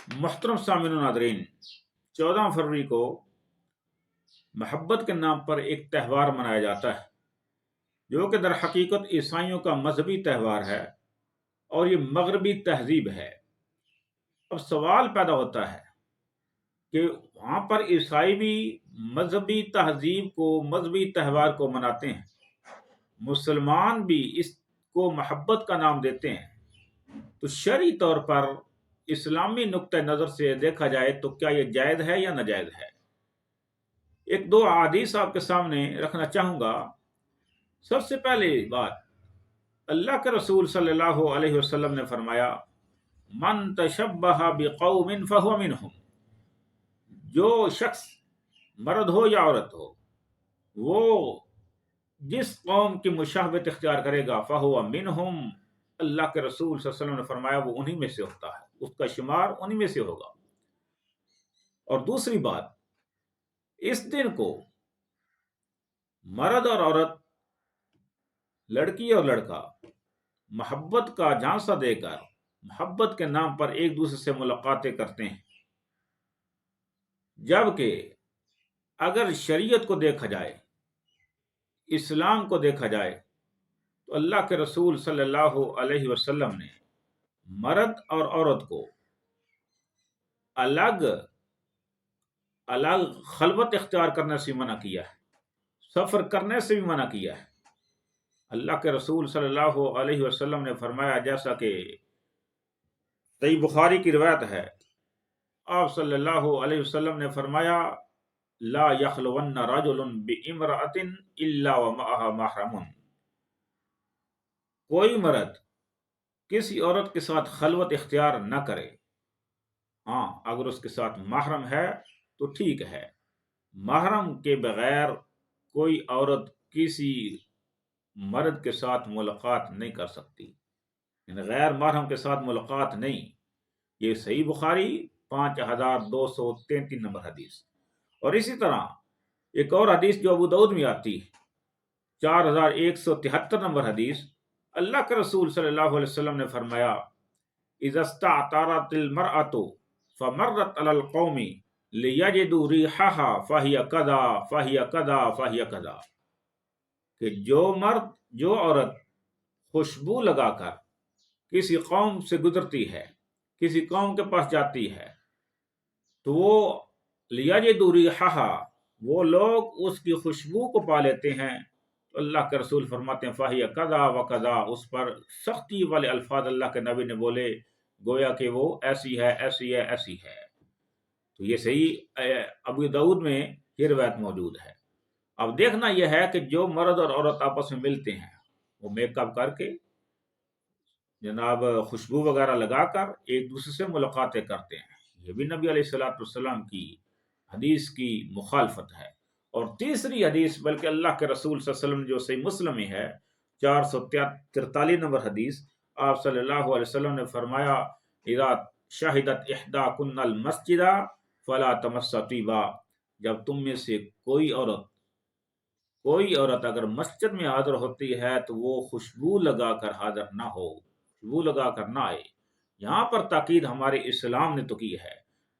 محترم سامعین و ناظرین، 14 فروری کو محبت کے نام پر ایک تہوار منایا جاتا ہے جو کہ در حقیقت عیسائیوں کا مذہبی تہوار ہے اور یہ مغربی تہذیب ہے۔ اب سوال پیدا ہوتا ہے کہ وہاں پر عیسائی بھی مذہبی تہذیب کو، مذہبی تہوار کو مناتے ہیں، مسلمان بھی اس کو محبت کا نام دیتے ہیں، تو شرعی طور پر اسلامی نقطہ نظر سے دیکھا جائے تو کیا یہ جائز ہے یا ناجائز ہے؟ ایک دو احادیث آپ کے سامنے رکھنا چاہوں گا۔ سب سے پہلی بات، اللہ کے رسول صلی اللہ علیہ وسلم نے فرمایا، من تشبہ بقوم فہو منہم، جو شخص مرد ہو یا عورت ہو، وہ جس قوم کی مشابہت اختیار کرے گا فہو منہم، اللہ کے رسول صلی اللہ علیہ وسلم نے فرمایا وہ انہی میں سے ہوتا ہے، اس کا شمار انہی میں سے ہوگا۔ اور دوسری بات، اس دن کو مرد اور عورت، لڑکی اور لڑکا محبت کا جھانسا دے کر محبت کے نام پر ایک دوسرے سے ملاقاتیں کرتے ہیں، جبکہ اگر شریعت کو دیکھا جائے، اسلام کو دیکھا جائے، تو اللہ کے رسول صلی اللہ علیہ وسلم نے مرد اور عورت کو الگ الگ خلوت اختیار کرنے سے منع کیا ہے، سفر کرنے سے بھی منع کیا ہے۔ اللہ کے رسول صلی اللہ علیہ وسلم نے فرمایا، جیسا کہ صحیح بخاری کی روایت ہے، آپ صلی اللہ علیہ وسلم نے فرمایا، لا یخلون رجل بامرأۃ الا ومعها محرم، کوئی مرد کسی عورت کے ساتھ خلوت اختیار نہ کرے، ہاں اگر اس کے ساتھ محرم ہے تو ٹھیک ہے، محرم کے بغیر کوئی عورت کسی مرد کے ساتھ ملاقات نہیں کر سکتی، یعنی غیر محرم کے ساتھ ملاقات نہیں۔ یہ صحیح بخاری 5233 نمبر حدیث۔ اور اسی طرح ایک اور حدیث جو ابو داؤد میں آتی ہے، 4173 نمبر حدیث، اللہ کے رسول صلی اللہ علیہ وسلم نے فرمایا، اذا استعطرت المرأة فمرت على القوم لیجدوا ریحها فہی کذا فہی کذا فہی کذا، کہ جو مرد، جو عورت خوشبو لگا کر کسی قوم سے گزرتی ہے، کسی قوم کے پاس جاتی ہے، تو وہ لیجدوا ریحها، وہ لوگ اس کی خوشبو کو پا لیتے ہیں، تو اللہ کے رسول فرماتے ہیں فہی کذا و کذا، اس پر سختی والے الفاظ اللہ کے نبی نے بولے، گویا کہ وہ ایسی ہے، ایسی ہے، ایسی ہے۔ تو یہ صحیح ابو داؤد میں یہ روایت موجود ہے۔ اب دیکھنا یہ ہے کہ جو مرد اور عورت آپس میں ملتے ہیں، وہ میک اپ کر کے، جناب خوشبو وغیرہ لگا کر ایک دوسرے سے ملاقاتیں کرتے ہیں، یہ بھی نبی علیہ الصلوۃ والسلام کی حدیث کی مخالفت ہے۔ اور تیسری حدیث، بلکہ اللہ کے رسول صلی اللہ علیہ وسلم جو صحیح مسلم میں ہے، 443 نمبر حدیث، آپ صلی اللہ علیہ وسلم نے فرمایا، اذا شہدت احداکن المسجد فلا تمس طیبا، جب تم میں سے کوئی عورت اگر مسجد میں حاضر ہوتی ہے تو وہ خوشبو لگا کر حاضر نہ ہو، خوشبو لگا کر نہ آئے۔ یہاں پر تاکید ہمارے اسلام نے تو کی ہے،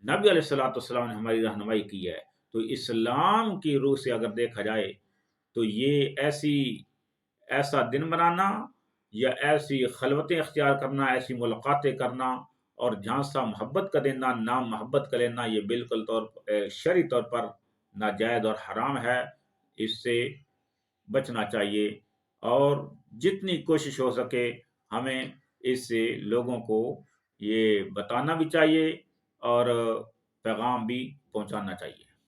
نبی علیہ الصلوۃ والسلام نے ہماری رہنمائی کی ہے، تو اسلام کی روح سے اگر دیکھا جائے تو یہ ایسا دن منانا یا ایسی خلوتیں اختیار کرنا، ایسی ملاقاتیں کرنا اور جھانسا محبت کا دینا، نام محبت کا لینا، یہ بالکل شرعی طور پر ناجائز اور حرام ہے، اس سے بچنا چاہیے، اور جتنی کوشش ہو سکے ہمیں اس سے لوگوں کو یہ بتانا بھی چاہیے اور پیغام بھی پہنچانا چاہیے۔